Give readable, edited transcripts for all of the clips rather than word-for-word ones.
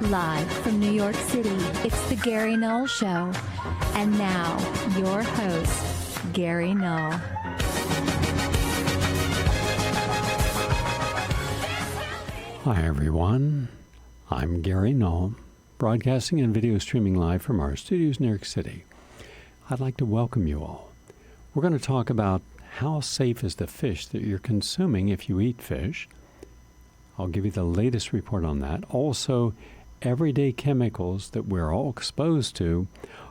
Live from New York City, it's the Gary Null Show. And now, your host, Gary Null. Hi, everyone. I'm Gary Null, broadcasting and video streaming live from our studios in New York City. I'd like to welcome you all. We're going to talk about how safe is the fish that you're consuming if you eat fish. I'll give you the latest report on that. Also, everyday chemicals that we're all exposed to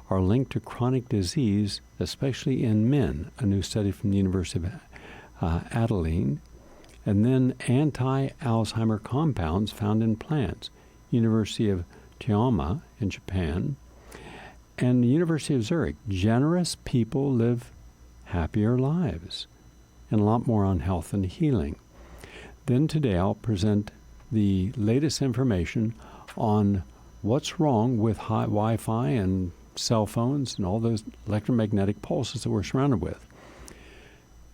are linked to chronic disease, especially in men, a new study from the University of Adelaide. And then anti-Alzheimer compounds found in plants, University of Toyama in Japan, and the University of Zurich. Generous people live happier lives, and a lot more on health and healing. Then today I'll present the latest information on what's wrong with Wi-Fi and cell phones and all those electromagnetic pulses that we're surrounded with.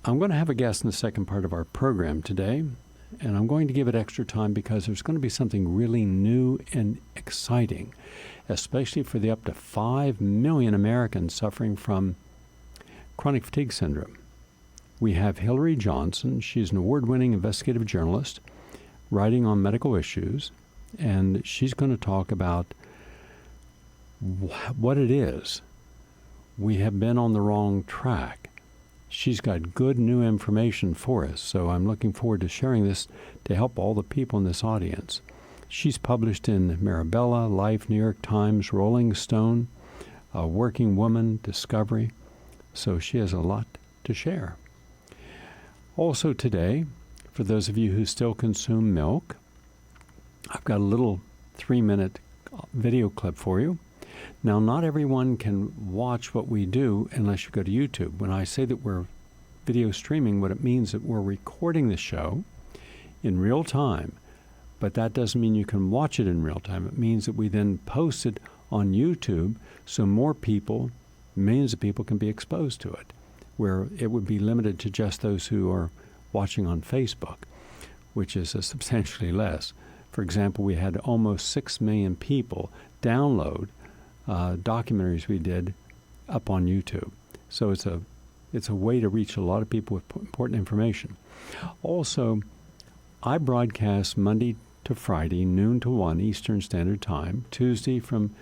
I'm going to have a guest in the second part of our program today, and I'm going to give it extra time because there's going to be something really new and exciting, especially for the up to 5 million Americans suffering from chronic fatigue syndrome. We have Hillary Johnson. She's an award-winning investigative journalist writing on medical issues, and she's going to talk about what it is. We have been on the wrong track. She's got good new information for us, so I'm looking forward to sharing this to help all the people in this audience. She's published in Mirabella, Life, New York Times, Rolling Stone, Working Woman, Discovery, so she has a lot to share. Also today, for those of you who still consume milk, I've got a little 3-minute video clip for you. Now, not everyone can watch what we do unless you go to YouTube. When I say that we're video streaming, what it means is that we're recording the show in real time, but that doesn't mean you can watch it in real time. It means that we then post it on YouTube so more people, millions of people, can be exposed to it, where it would be limited to just those who are watching on Facebook, which is substantially less. For example, we had almost 6 million people download documentaries we did up on YouTube. So it's a way to reach a lot of people with important information. Also, I broadcast Monday to Friday, noon to 1 Eastern Standard Time, Tuesday from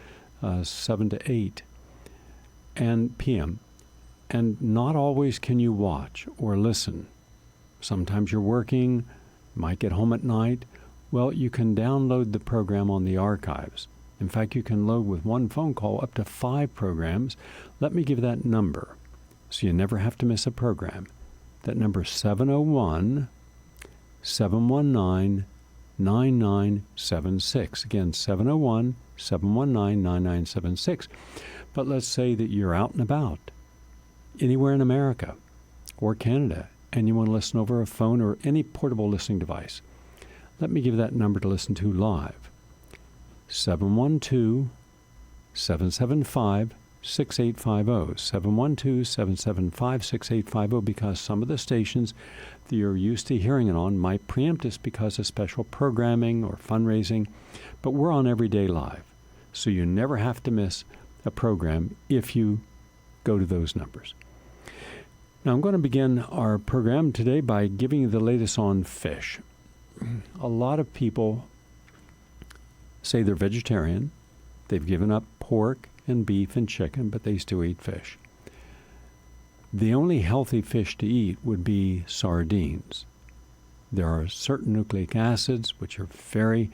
7 to 8 p.m. And not always can you watch or listen. Sometimes you're working, might get home at night. Well, you can download the program on the archives. In fact, you can load with one phone call up to 5 programs. Let me give that number so you never have to miss a program. That number is 701-719-9976. Again, 701-719-9976. But let's say that you're out and about, anywhere in America or Canada, and you want to listen over a phone or any portable listening device. Let me give that number to listen to live. 712-775-6850. 712-775-6850, because some of the stations that you're used to hearing it on might preempt us because of special programming or fundraising, but we're on Everyday Live, so you never have to miss a program if you go to those numbers. Now, I'm going to begin our program today by giving you the latest on fish. A lot of people say they're vegetarian. They've given up pork and beef and chicken, but they still eat fish. The only healthy fish to eat would be sardines. There are certain nucleic acids which are very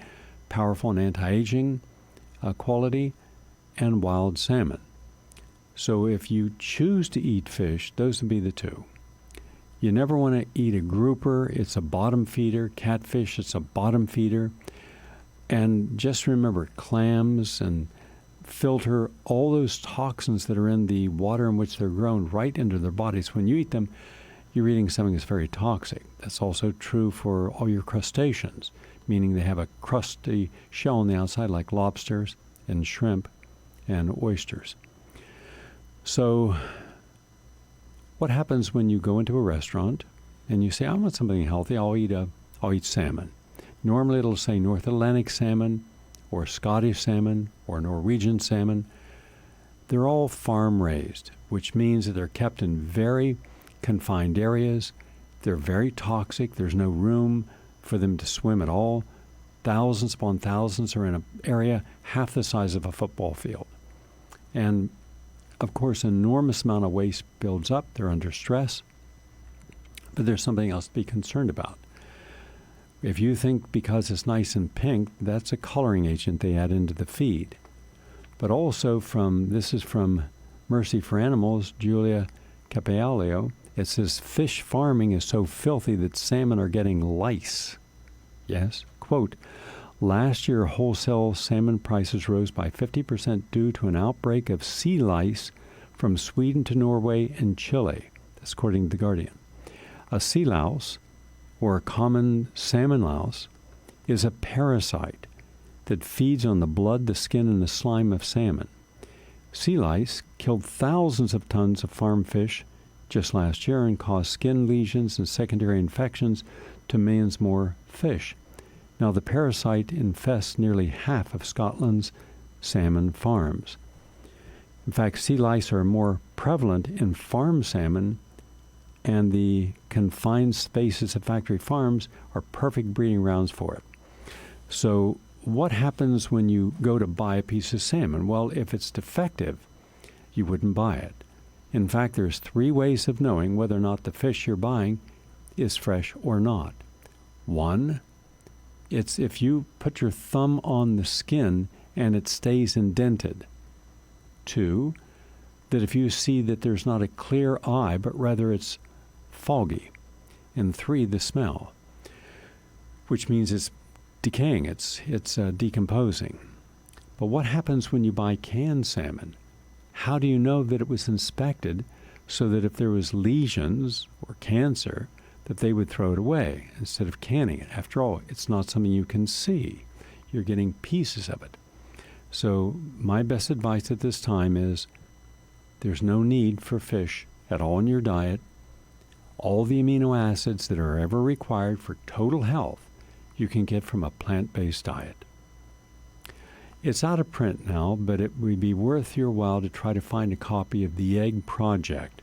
powerful in anti-aging quality, and wild salmon. So if you choose to eat fish, those would be the two. You never want to eat a grouper. It's a bottom feeder. Catfish, it's a bottom feeder. And just remember, clams and filter all those toxins that are in the water in which they're grown right into their bodies. When you eat them, you're eating something that's very toxic. That's also true for all your crustaceans, meaning they have a crusty shell on the outside like lobsters and shrimp and oysters. So what happens when you go into a restaurant and you say, I want something healthy, I'll eat salmon. Normally it'll say North Atlantic salmon or Scottish salmon or Norwegian salmon, they're all farm raised, which means that they're kept in very confined areas. They're very toxic. There's no room for them to swim at all. Thousands upon thousands are in an area half the size of a football field. And of course, an enormous amount of waste builds up. They're under stress. But there's something else to be concerned about. If you think because it's nice and pink, that's a coloring agent they add into the feed. But also this is from Mercy for Animals, Julia Capello. It says fish farming is so filthy that salmon are getting lice. Yes, quote, last year wholesale salmon prices rose by 50% due to an outbreak of sea lice from Sweden to Norway and Chile. That's according to The Guardian. A sea louse, or a common salmon louse, is a parasite that feeds on the blood, the skin, and the slime of salmon. Sea lice killed thousands of tons of farm fish just last year and caused skin lesions and secondary infections to millions more fish. Now, the parasite infests nearly half of Scotland's salmon farms. In fact, sea lice are more prevalent in farm salmon, and the confined spaces of factory farms are perfect breeding grounds for it. So what happens when you go to buy a piece of salmon? Well, if it's defective, you wouldn't buy it. In fact, there's 3 ways of knowing whether or not the fish you're buying is fresh or not. 1, it's if you put your thumb on the skin and it stays indented. 2, that if you see that there's not a clear eye, but rather it's foggy. And 3, the smell, which means it's decaying, it's decomposing. But what happens when you buy canned salmon? How do you know that it was inspected so that if there was lesions or cancer, that they would throw it away instead of canning it? After all, it's not something you can see. You're getting pieces of it. So my best advice at this time is there's no need for fish at all in your diet. All the amino acids that are ever required for total health you can get from a plant-based diet. It's out of print now, but it would be worth your while to try to find a copy of The Egg Project.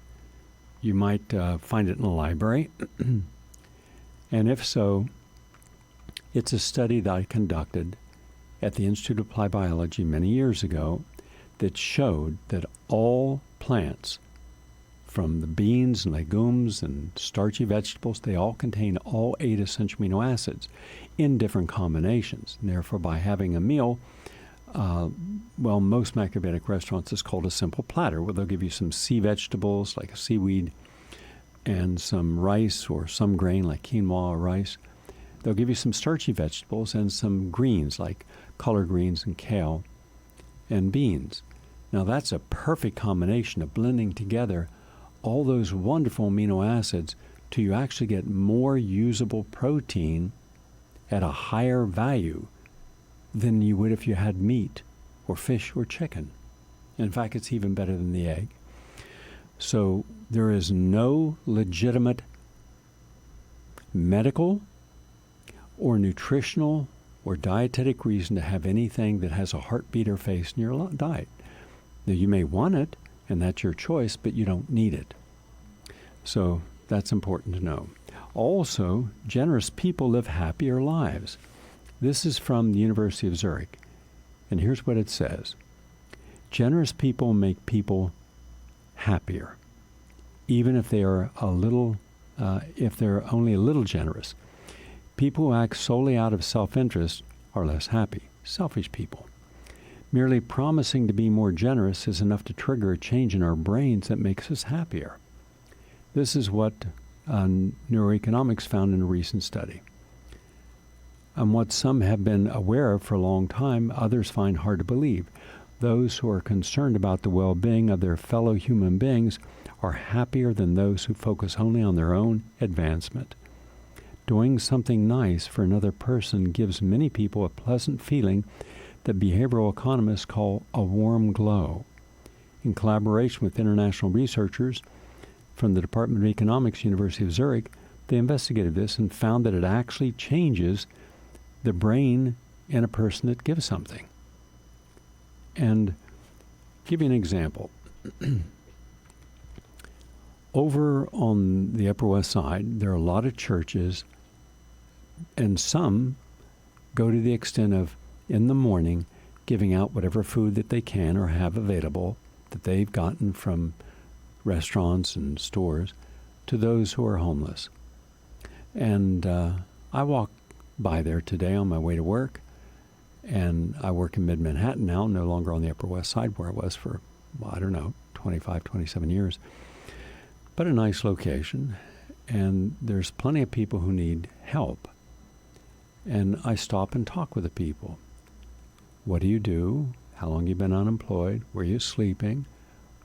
You might find it in a library. And if so, it's a study that I conducted at the Institute of Applied Biology many years ago that showed that all plants, from the beans and legumes and starchy vegetables, they all contain all 8 essential amino acids in different combinations. And therefore, by having a meal, most macrobiotic restaurants is called a simple platter, where they'll give you some sea vegetables like a seaweed and some rice or some grain like quinoa or rice. They'll give you some starchy vegetables and some greens like collard greens and kale and beans. Now that's a perfect combination of blending together all those wonderful amino acids till you actually get more usable protein at a higher value than you would if you had meat or fish or chicken. In fact, it's even better than the egg. So there is no legitimate medical or nutritional or dietetic reason to have anything that has a heartbeat or face in your diet. Now, you may want it, and that's your choice, but you don't need it. So that's important to know. Also, generous people live happier lives. This is from the University of Zurich, and here's what it says. Generous people make people happier, even if they are if they're only a little generous. People who act solely out of self-interest are less happy. Selfish people. Merely promising to be more generous is enough to trigger a change in our brains that makes us happier. This is what neuroeconomics found in a recent study. And what some have been aware of for a long time, others find hard to believe. Those who are concerned about the well-being of their fellow human beings are happier than those who focus only on their own advancement. Doing something nice for another person gives many people a pleasant feeling that behavioral economists call a warm glow. In collaboration with international researchers from the Department of Economics, University of Zurich, they investigated this and found that it actually changes the brain in a person that gives something. And give you an example. Over on the Upper West Side, there are a lot of churches, and some go to the extent of, in the morning, giving out whatever food that they can or have available that they've gotten from restaurants and stores to those who are homeless. And I walked by there today on my way to work, and I work in mid-Manhattan now, no longer on the Upper West Side where I was for, 25, 27 years. But a nice location, and there's plenty of people who need help. And I stop and talk with the people. What do you do? How long have you been unemployed? Were you sleeping?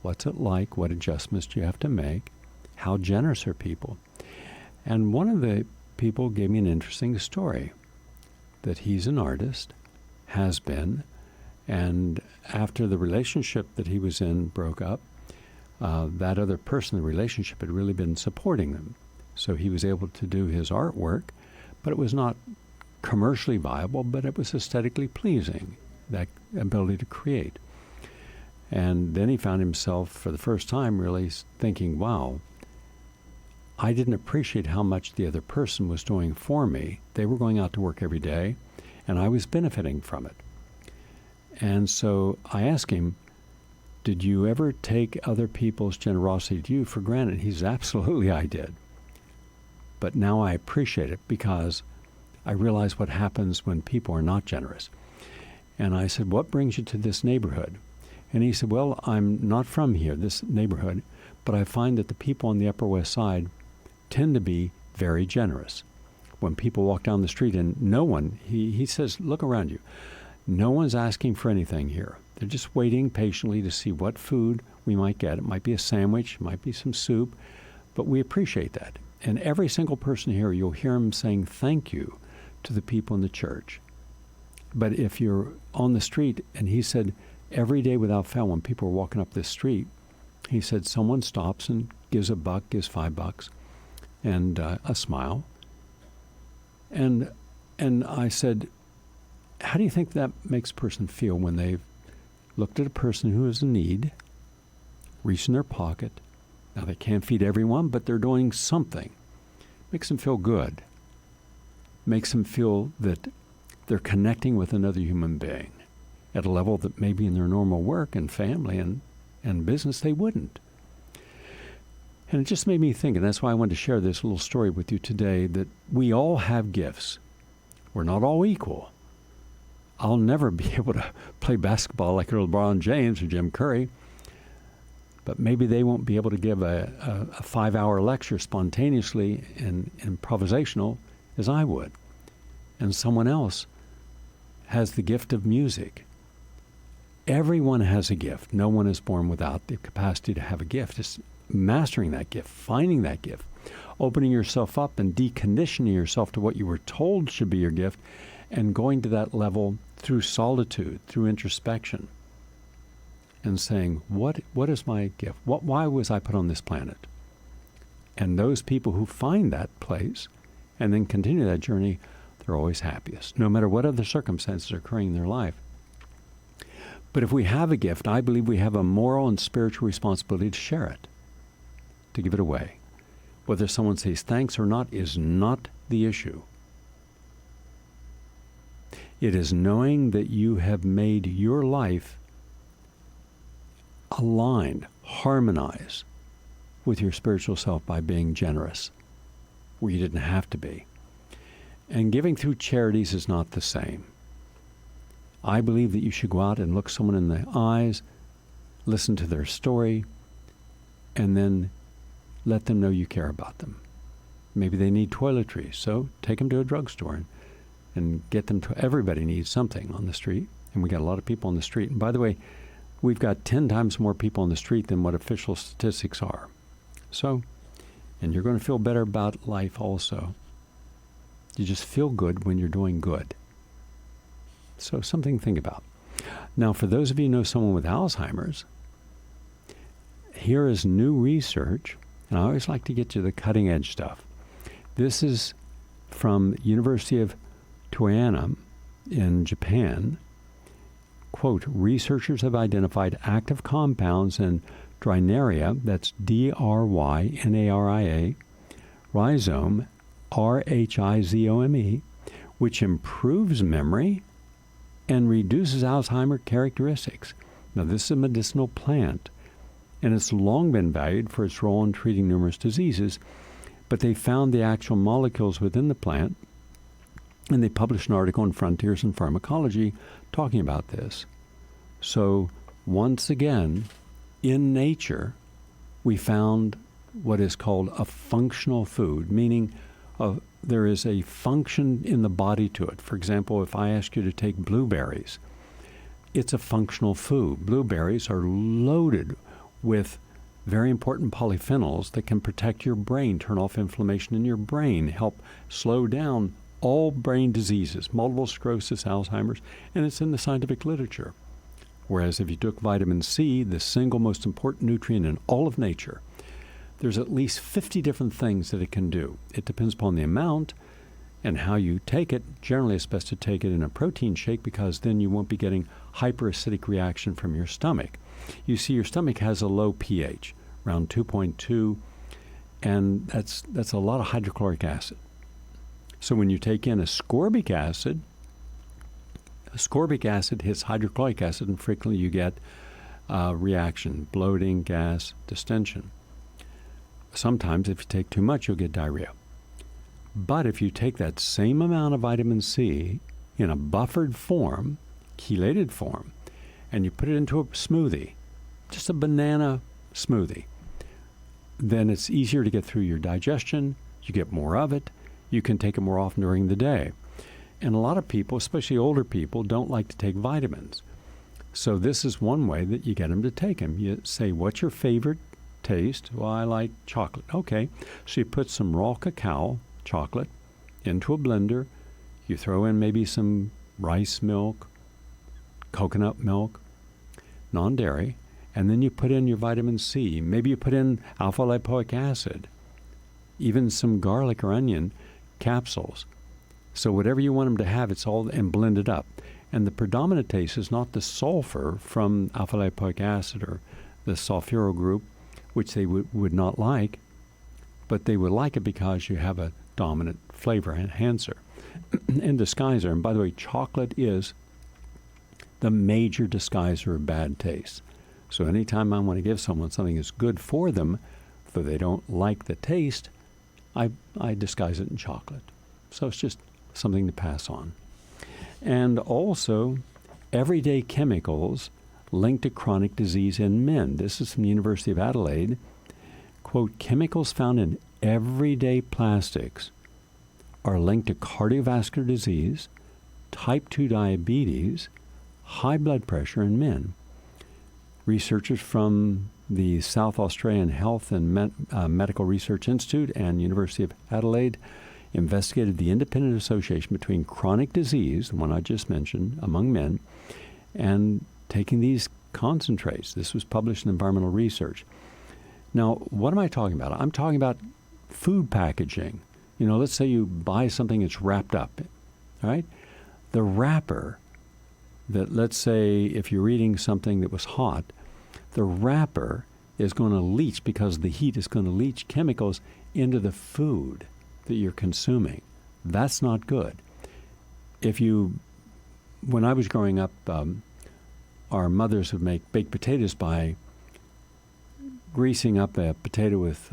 What's it like? What adjustments do you have to make? How generous are people? And one of the people gave me an interesting story, that he's an artist, has been, and after the relationship that he was in broke up, that other person in the relationship had really been supporting them. So he was able to do his artwork, but it was not commercially viable, but it was aesthetically pleasing, that ability to create. And then he found himself, for the first time, really thinking, wow, I didn't appreciate how much the other person was doing for me. They were going out to work every day, and I was benefiting from it. And so I asked him, did you ever take other people's generosity to you for granted? He said, absolutely I did. But now I appreciate it because I realize what happens when people are not generous. And I said, what brings you to this neighborhood? And he said, well, I'm not from here, this neighborhood, but I find that the people on the Upper West Side tend to be very generous. When people walk down the street and no one, he says, look around you. No one's asking for anything here. They're just waiting patiently to see what food we might get. It might be a sandwich, it might be some soup, but we appreciate that. And every single person here, you'll hear him saying thank you to the people in the church. But if you're on the street, and he said every day without fail when people are walking up this street, he said someone stops and gives $1, gives $5, and a smile. And I said, how do you think that makes a person feel when they've looked at a person who is in need, reached in their pocket? Now, they can't feed everyone, but they're doing something. Makes them feel good. Makes them feel that they're connecting with another human being at a level that maybe in their normal work and family and business they wouldn't. And it just made me think, and that's why I wanted to share this little story with you today, that we all have gifts. We're not all equal. I'll never be able to play basketball like LeBron James or Jim Curry, but maybe they won't be able to give a 5-hour lecture spontaneously and improvisational as I would. And someone else has the gift of music. Everyone has a gift. No one is born without the capacity to have a gift. It's mastering that gift, finding that gift, opening yourself up and deconditioning yourself to what you were told should be your gift, and going to that level through solitude, through introspection, and saying, what is my gift? Why was I put on this planet? And those people who find that place and then continue that journey, they're always happiest, no matter what other circumstances are occurring in their life. But if we have a gift, I believe we have a moral and spiritual responsibility to share it, to give it away. Whether someone says thanks or not is not the issue. It is knowing that you have made your life aligned, harmonize with your spiritual self by being generous, where you didn't have to be. And giving through charities is not the same. I believe that you should go out and look someone in the eyes, listen to their story, and then let them know you care about them. Maybe they need toiletries, so take them to a drugstore and get them to, everybody needs something on the street, and we got a lot of people on the street. And by the way, we've got 10 times more people on the street than what official statistics are. So, and you're going to feel better about life also. You just feel good when you're doing good. So something to think about. Now, for those of you who know someone with Alzheimer's, here is new research, and I always like to get to the cutting edge stuff. This is from University of Tuana in Japan, quote, researchers have identified active compounds in Drynaria, that's Drynaria, rhizome, Rhizome, which improves memory and reduces Alzheimer's characteristics. Now, this is a medicinal plant, and it's long been valued for its role in treating numerous diseases, but they found the actual molecules within the plant, and they published an article in Frontiers in Pharmacology talking about this. So, once again, in nature, we found what is called a functional food, meaning there is a function in the body to it. For example, if I ask you to take blueberries, it's a functional food. Blueberries are loaded with very important polyphenols that can protect your brain, turn off inflammation in your brain, help slow down all brain diseases, multiple sclerosis, Alzheimer's, and it's in the scientific literature. Whereas if you took vitamin C, the single most important nutrient in all of nature, there's at least 50 different things that it can do. It depends upon the amount and how you take it. Generally, it's best to take it in a protein shake because then you won't be getting hyperacidic reaction from your stomach. You see, your stomach has a low pH, around 2.2, and that's a lot of hydrochloric acid. So when you take in ascorbic acid hits hydrochloric acid, and frequently you get reaction, bloating, gas, distension. Sometimes if you take too much, you'll get diarrhea. But if you take that same amount of vitamin C in a buffered form, chelated form, and you put it into a smoothie, just a banana smoothie, then it's easier to get through your digestion. You get more of it. You can take it more often during the day. And a lot of people, especially older people, don't like to take vitamins. So this is one way that you get them to take them. You say, what's your favorite taste? Well, I like chocolate. Okay. So you put some raw cacao chocolate into a blender. You throw in maybe some rice milk, coconut milk, non-dairy, and then you put in your vitamin C. Maybe you put in alpha-lipoic acid, even some garlic or onion capsules. So whatever you want them to have, it's all and blend it up. And the predominant taste is not the sulfur from alpha-lipoic acid or the sulfuryl group, which they would not like, but they would like it because you have a dominant flavor enhancer and disguiser. And by the way, chocolate is the major disguiser of bad taste. So anytime I want to give someone something that's good for them, though they don't like the taste, I disguise it in chocolate. So it's just something to pass on. And also, everyday chemicals linked to chronic disease in men. This is from the University of Adelaide. Quote, chemicals found in everyday plastics are linked to cardiovascular disease, type 2 diabetes, high blood pressure in men. Researchers from the South Australian Health and Medical Research Institute and University of Adelaide investigated the independent association between chronic disease, the one I just mentioned, among men, and taking these concentrates. This was published in Environmental Research. Now, what am I talking about? I'm talking about food packaging. You know, let's say you buy something that's wrapped up, all right? The wrapper, that let's say if you're eating something that was hot, the wrapper is going to leach, because the heat is going to leach chemicals into the food that you're consuming. That's not good. When I was growing up, our mothers would make baked potatoes by greasing up a potato with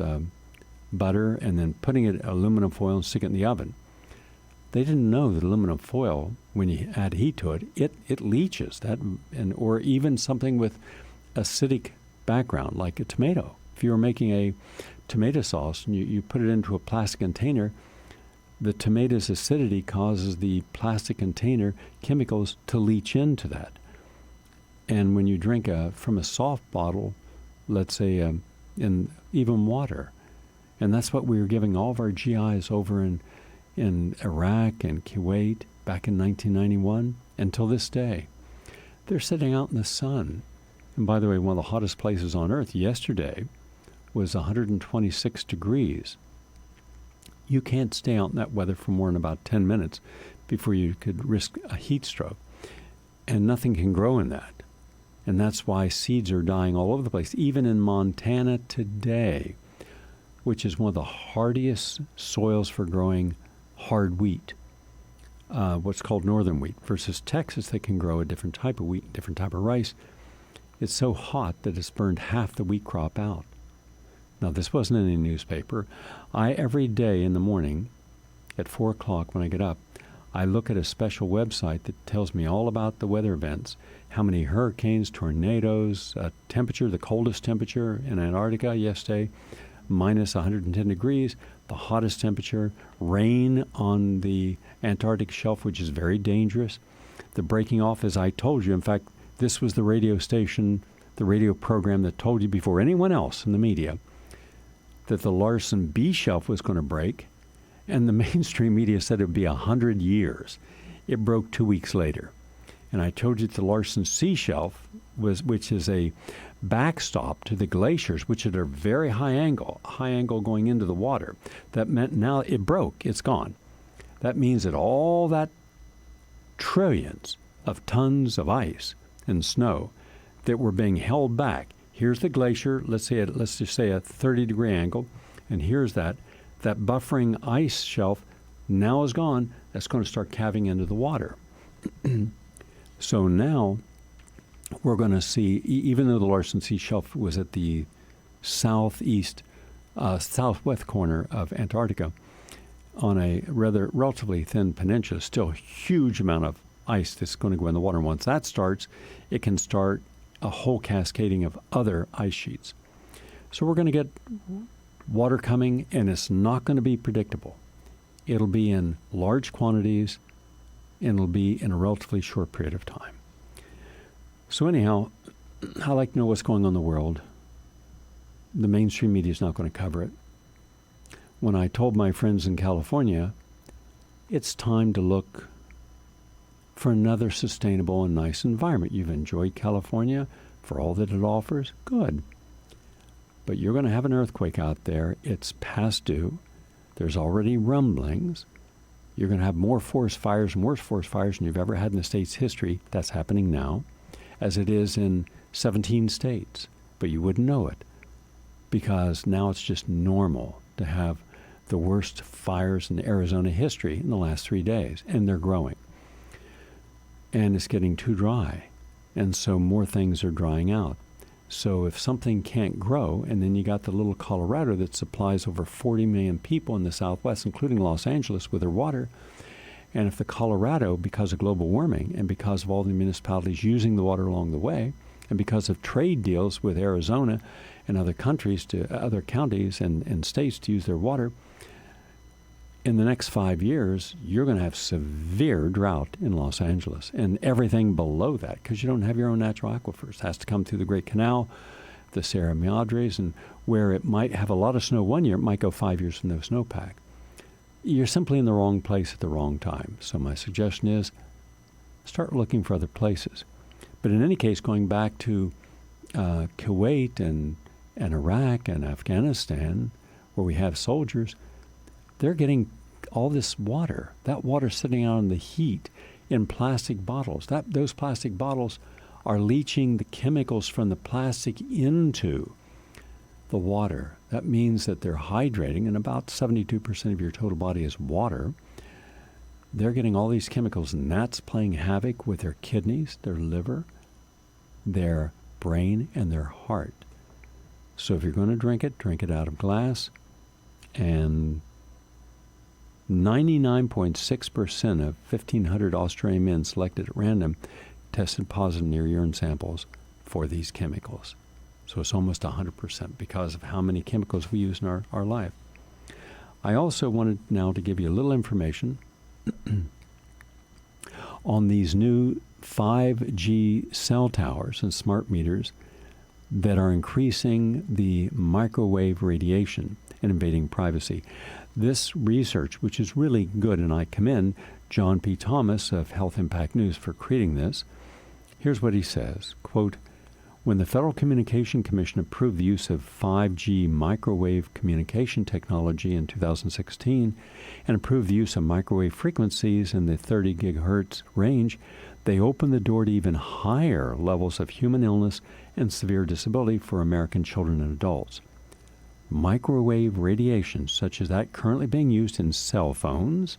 butter and then putting it in aluminum foil and sticking it in the oven. They didn't know that aluminum foil, when you add heat to it, it leaches that, or even something with acidic background like a tomato. If you were making a tomato sauce and you put it into a plastic container, the tomato's acidity causes the plastic container chemicals to leach into that. And when you drink from a soft bottle, let's say in even water, and that's what we were giving all of our GIs over in Iraq and Kuwait back in 1991 until this day. They're sitting out in the sun. And by the way, one of the hottest places on earth yesterday was 126 degrees. You can't stay out in that weather for more than about 10 minutes before you could risk a heat stroke. And nothing can grow in that. And that's why seeds are dying all over the place. Even in Montana today, which is one of the hardiest soils for growing hard wheat, what's called northern wheat, versus Texas that can grow a different type of wheat, different type of rice. It's so hot that it's burned half the wheat crop out. Now, this wasn't in any newspaper. Every day in the morning at 4 o'clock when I get up, I look at a special website that tells me all about the weather events, how many hurricanes, tornadoes, temperature, the coldest temperature in Antarctica yesterday, minus 110 degrees, the hottest temperature, rain on the Antarctic shelf, which is very dangerous. The breaking off, as I told you, in fact, this was the radio station, the radio program that told you before anyone else in the media that the Larsen B shelf was going to break, and the mainstream media said it would be 100 years. It broke 2 weeks later. And I told you that the Larsen C shelf, which is a backstop to the glaciers, which are at a very high angle going into the water. That meant now it broke, it's gone. That means that all that trillions of tons of ice and snow that were being held back. Here's the glacier, let's just say a 30-degree angle, and here's that buffering ice shelf now is gone. That's going to start calving into the water. So now we're going to see, even though the Larsen C shelf was at the southwest corner of Antarctica, on a relatively thin peninsula, still a huge amount of ice that's going to go in the water. And once that starts, it can start a whole cascading of other ice sheets. So we're going to get water coming, and it's not going to be predictable. It'll be in large quantities, and it'll be in a relatively short period of time. So anyhow, I like to know what's going on in the world. The mainstream media is not going to cover it. When I told my friends in California, it's time to look for another sustainable and nice environment. You've enjoyed California for all that it offers. Good. But you're going to have an earthquake out there. It's past due. There's already rumblings. You're going to have more forest fires and worse forest fires than you've ever had in the state's history. That's happening now, as it is in 17 states. But you wouldn't know it, because now it's just normal to have the worst fires in Arizona history in the last 3 days, and they're growing. And it's getting too dry, and so more things are drying out. So if something can't grow, and then you got the little Colorado that supplies over 40 million people in the Southwest, including Los Angeles, with their water, and if the Colorado, because of global warming and because of all the municipalities using the water along the way, and because of trade deals with Arizona and other countries to other counties and states to use their water, in the next 5 years, you're going to have severe drought in Los Angeles and everything below that, because you don't have your own natural aquifers. It has to come through the Great Canal, the Sierra Madres, and where it might have a lot of snow one year, it might go 5 years with no snowpack. You're simply in the wrong place at the wrong time. So my suggestion is start looking for other places. But in any case, going back to Kuwait and Iraq and Afghanistan, where we have soldiers, they're getting all this water. That water sitting out in the heat in plastic bottles. Those plastic bottles are leaching the chemicals from the plastic into the water. That means that they're hydrating, and about 72% of your total body is water. They're getting all these chemicals, and that's playing havoc with their kidneys, their liver, their brain, and their heart. So if you're going to drink it out of glass. And 99.6% of 1,500 Australian men selected at random tested positive in their urine samples for these chemicals. So it's almost 100% because of how many chemicals we use in our life. I also wanted now to give you a little information on these new 5G cell towers and smart meters that are increasing the microwave radiation and invading privacy. This research, which is really good, and I commend John P. Thomas of Health Impact News for creating this. Here's what he says, quote, When the Federal Communication Commission approved the use of 5G microwave communication technology in 2016 and approved the use of microwave frequencies in the 30 gigahertz range, they opened the door to even higher levels of human illness and severe disability for American children and adults. Microwave radiation, such as that currently being used in cell phones,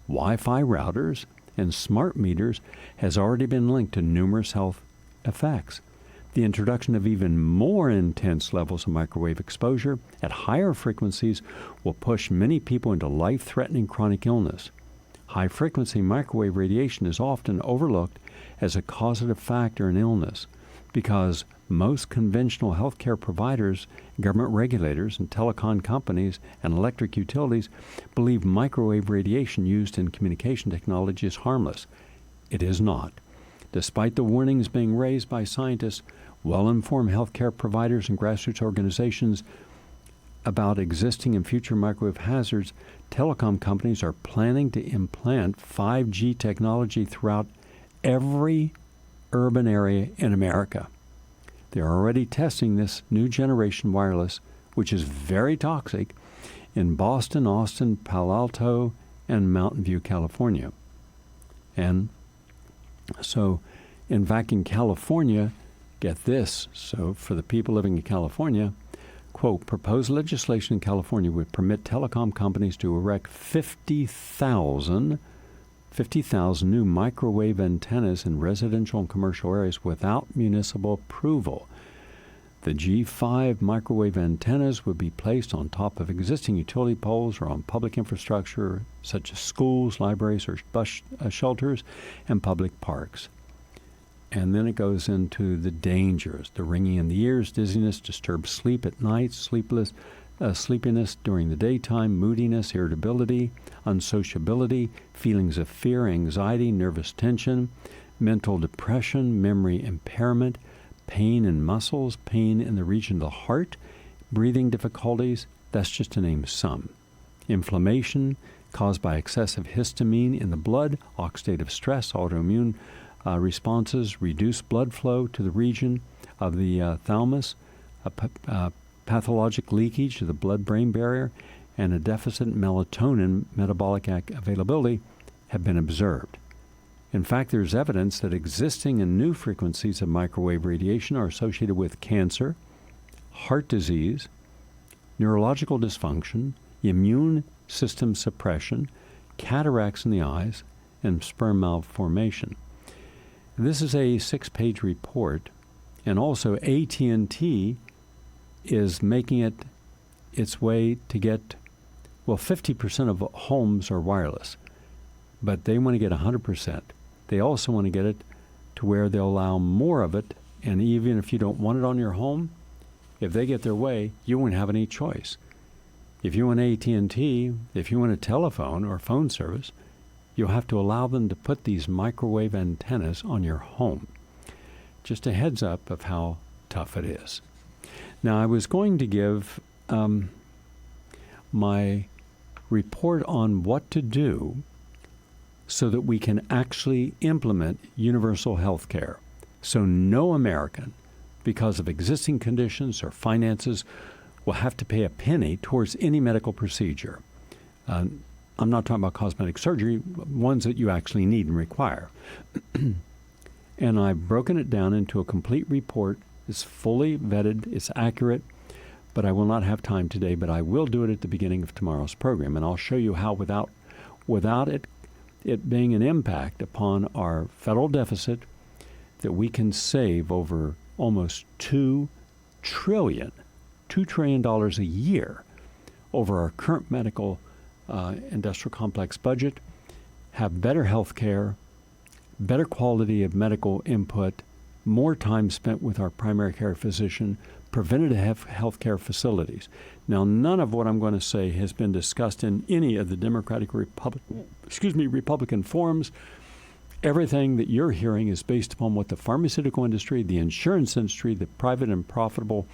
Wi-Fi routers, and smart meters, has already been linked to numerous health effects. The introduction of even more intense levels of microwave exposure at higher frequencies will push many people into life-threatening chronic illness. High-frequency microwave radiation is often overlooked as a causative factor in illness because most conventional healthcare providers, government regulators, and telecom companies and electric utilities believe microwave radiation used in communication technology is harmless. It is not. Despite the warnings being raised by scientists, well-informed healthcare providers and grassroots organizations about existing and future microwave hazards, telecom companies are planning to implant 5G technology throughout every urban area in America. They are already testing this new generation wireless, which is very toxic, in Boston, Austin, Palo Alto, and Mountain View, California. And so, in fact, in California, get this, so for the people living in California, quote, proposed legislation in California would permit telecom companies to erect 50,000 new microwave antennas in residential and commercial areas without municipal approval. The G5 microwave antennas would be placed on top of existing utility poles or on public infrastructure such as schools, libraries, or bus shelters, and public parks. And then it goes into the dangers: the ringing in the ears, dizziness, disturbed sleep at night, sleepiness during the daytime, moodiness, irritability, unsociability, feelings of fear, anxiety, nervous tension, mental depression, memory impairment, pain in muscles, pain in the region of the heart, breathing difficulties. That's just to name some. Inflammation caused by excessive histamine in the blood, oxidative stress, autoimmune responses, reduced blood flow to the region of the thalamus, pathologic leakage of the blood-brain barrier, and a deficit in melatonin metabolic availability have been observed. In fact, there's evidence that existing and new frequencies of microwave radiation are associated with cancer, heart disease, neurological dysfunction, immune system suppression, cataracts in the eyes, and sperm malformation. This is a 6-page report, and also AT&T is making it its way to get, 50% of homes are wireless, but they want to get 100%. They also want to get it to where they'll allow more of it, and even if you don't want it on your home, if they get their way, you won't have any choice. If you want AT&T, if you want a telephone or phone service, you'll have to allow them to put these microwave antennas on your home. Just a heads up of how tough it is. Now, I was going to give my report on what to do so that we can actually implement universal health care. So no American, because of existing conditions or finances, will have to pay a penny towards any medical procedure. I'm not talking about cosmetic surgery, ones that you actually need and require. And I've broken it down into a complete report. It's fully vetted, it's accurate, but I will not have time today, but I will do it at the beginning of tomorrow's program. And I'll show you how without it being an impact upon our federal deficit, that we can save over almost $2 trillion a year over our current medical industrial complex budget, have better health care, better quality of medical input, more time spent with our primary care physician, preventative health care facilities. Now, none of what I'm going to say has been discussed in any of the Democratic Republican forums. Everything that you're hearing is based upon what the pharmaceutical industry, the insurance industry, the private and profitable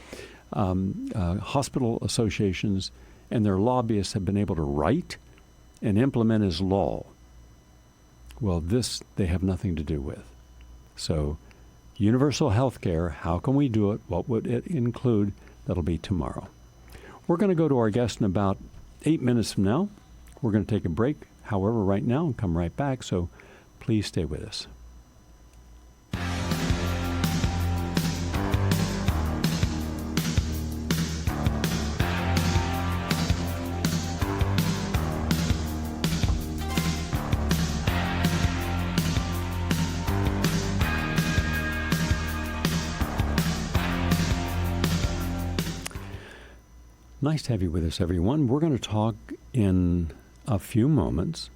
hospital associations, and their lobbyists have been able to write and implement as law. Well, this they have nothing to do with. So Universal health care, how can we do it? What would it include? That'll be tomorrow. We're going to go to our guest in about 8 minutes from now. We're going to take a break, however, right now and come right back, so please stay with us. Nice to have you with us, everyone. We're going to talk in a few moments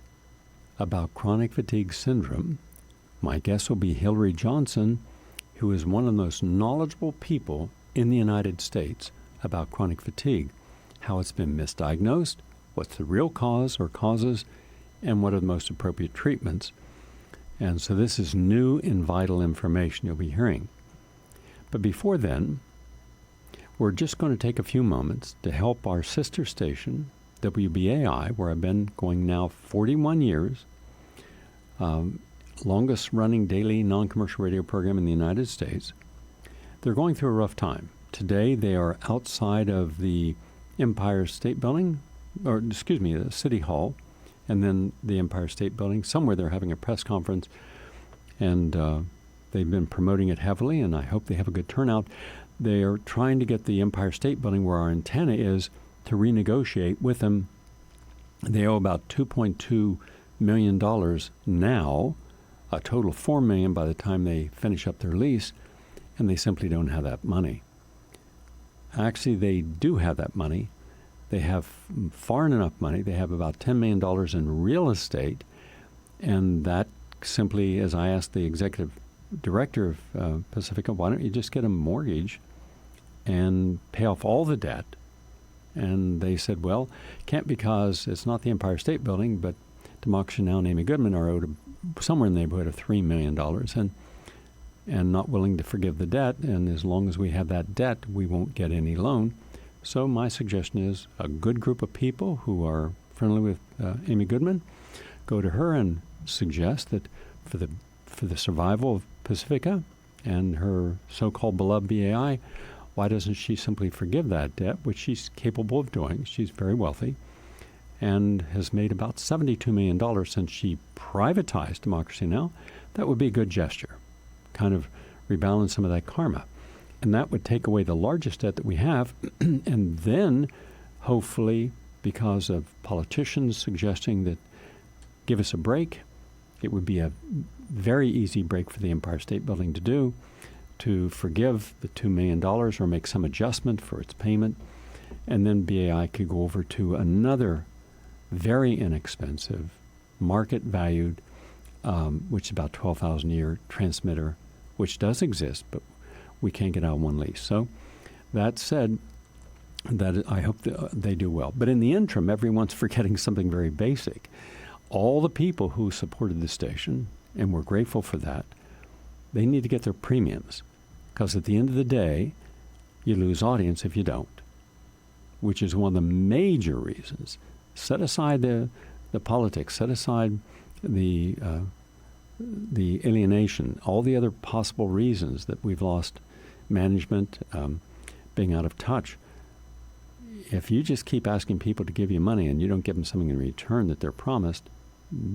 about chronic fatigue syndrome. My guest will be Hillary Johnson, who is one of the most knowledgeable people in the United States about chronic fatigue, how it's been misdiagnosed, what's the real cause or causes, and what are the most appropriate treatments. And so this is new and vital information you'll be hearing. But before then, we're just going to take a few moments to help our sister station, WBAI, where I've been going now 41 years, longest running daily non-commercial radio program in the United States. They're going through a rough time. Today they are outside of the Empire State Building, the City Hall, and then the Empire State Building. Somewhere they're having a press conference, and they've been promoting it heavily, and I hope they have a good turnout. They are trying to get the Empire State Building, where our antenna is, to renegotiate with them. They owe about $2.2 million now, a total of $4 million by the time they finish up their lease, and they simply don't have that money. Actually, they do have that money. They have far enough money. They have about $10 million in real estate, and that simply, as I asked the executive director of Pacifica, why don't you just get a mortgage and pay off all the debt? And they said, well, can't, because it's not the Empire State Building, but Democracy Now! And Amy Goodman are owed somewhere in the neighborhood of $3 million and not willing to forgive the debt. And as long as we have that debt, we won't get any loan. So my suggestion is a good group of people who are friendly with Amy Goodman, go to her and suggest that for the survival of Pacifica and her so-called beloved BAI, why doesn't she simply forgive that debt, which she's capable of doing? She's very wealthy and has made about $72 million since she privatized Democracy Now! That would be a good gesture, kind of rebalance some of that karma. And that would take away the largest debt that we have, and then hopefully, because of politicians suggesting that give us a break, it would be a very easy break for the Empire State Building to do, to forgive the $2 million or make some adjustment for its payment, and then BAI could go over to another very inexpensive, market-valued, which is about $12,000 a year transmitter, which does exist, but we can't get out of one lease. So that said, that I hope they do well. But in the interim, everyone's forgetting something very basic. All the people who supported the station, and we're grateful for that, they need to get their premiums, because at the end of the day, you lose audience if you don't, which is one of the major reasons. Set aside the politics, set aside the alienation, all the other possible reasons that we've lost management, being out of touch. If you just keep asking people to give you money and you don't give them something in return that they're promised,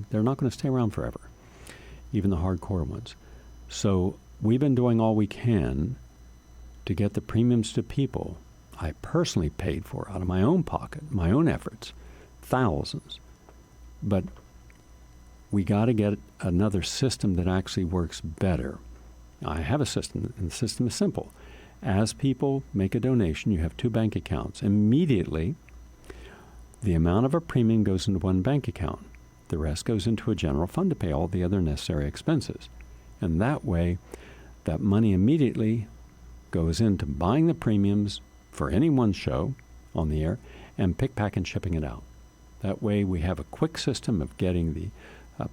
they're not going to stay around forever, even the hardcore ones. So we've been doing all we can to get the premiums to people. I personally paid for out of my own pocket, my own efforts, thousands. But we got to get another system that actually works better. I have a system, and the system is simple. As people make a donation, you have two bank accounts. Immediately, the amount of a premium goes into one bank account. The rest goes into a general fund to pay all the other necessary expenses. And that way, that money immediately goes into buying the premiums for any one show on the air and pick, pack, and shipping it out. That way, we have a quick system of getting the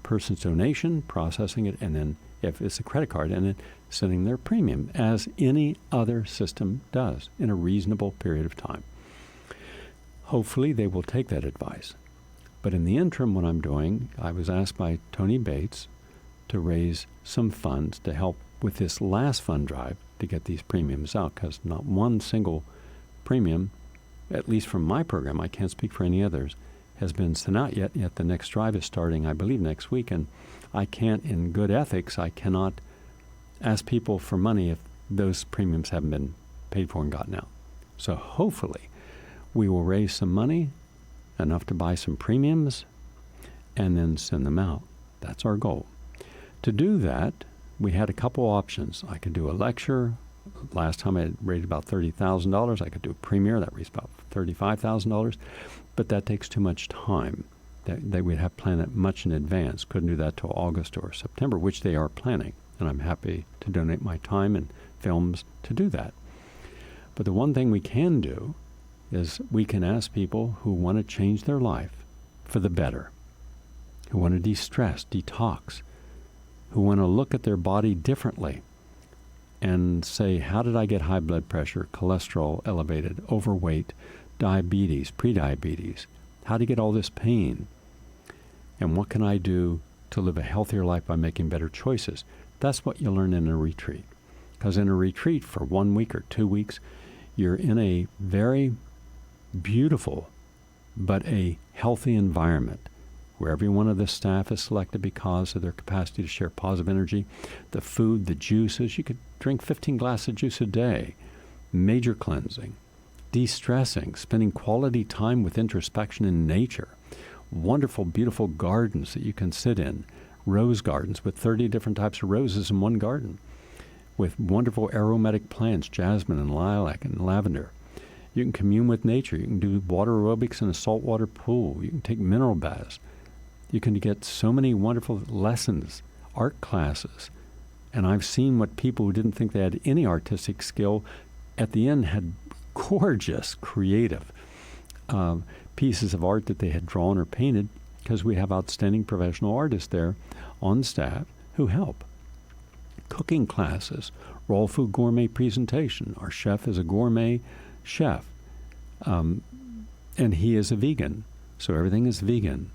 person's donation, processing it, and then if it's a credit card, and then sending their premium, as any other system does in a reasonable period of time. Hopefully, they will take that advice. But in the interim, what I'm doing, I was asked by Tony Bates to raise some funds to help with this last fund drive to get these premiums out, because not one single premium, at least from my program, I can't speak for any others, has been sent out yet. Yet the next drive is starting, I believe, next week. And I can't, in good ethics, I cannot ask people for money if those premiums haven't been paid for and gotten out. So hopefully we will raise some money, enough to buy some premiums, and then send them out. That's our goal. To do that, we had a couple options. I could do a lecture. Last time I raised about $30,000. I could do a premiere. That raised about $35,000. But that takes too much time. They would have planned it much in advance. Couldn't do that till August or September, which they are planning. And I'm happy to donate my time and films to do that. But the one thing we can do is we can ask people who want to change their life for the better, who want to de-stress, detox, who want to look at their body differently and say, how did I get high blood pressure, cholesterol elevated, overweight, diabetes, prediabetes? How to get all this pain? And what can I do to live a healthier life by making better choices? That's what you learn in a retreat. Because in a retreat for 1 week or 2 weeks, you're in a very beautiful but a healthy environment where every one of the staff is selected because of their capacity to share positive energy. The food, the juices, you could drink 15 glasses of juice a day. Major cleansing, de-stressing, spending quality time with introspection in nature. Wonderful, beautiful gardens that you can sit in. Rose gardens with 30 different types of roses in one garden, with wonderful aromatic plants, jasmine and lilac and lavender. You can commune with nature. You can do water aerobics in a saltwater pool. You can take mineral baths. You can get so many wonderful lessons, art classes. And I've seen what people who didn't think they had any artistic skill at the end had gorgeous, creative pieces of art that they had drawn or painted, because we have outstanding professional artists there on staff who help. Cooking classes, raw food gourmet presentation. Our chef is a gourmet chef, and he is a vegan, so everything is vegan.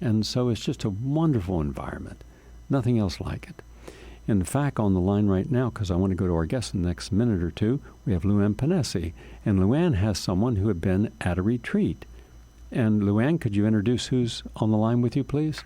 And so it's just a wonderful environment. Nothing else like it. In fact, on the line right now, because I want to go to our guest in the next minute or two, we have Luann Panesi. And Luann has someone who had been at a retreat. And Luann, could you introduce who's on the line with you, please?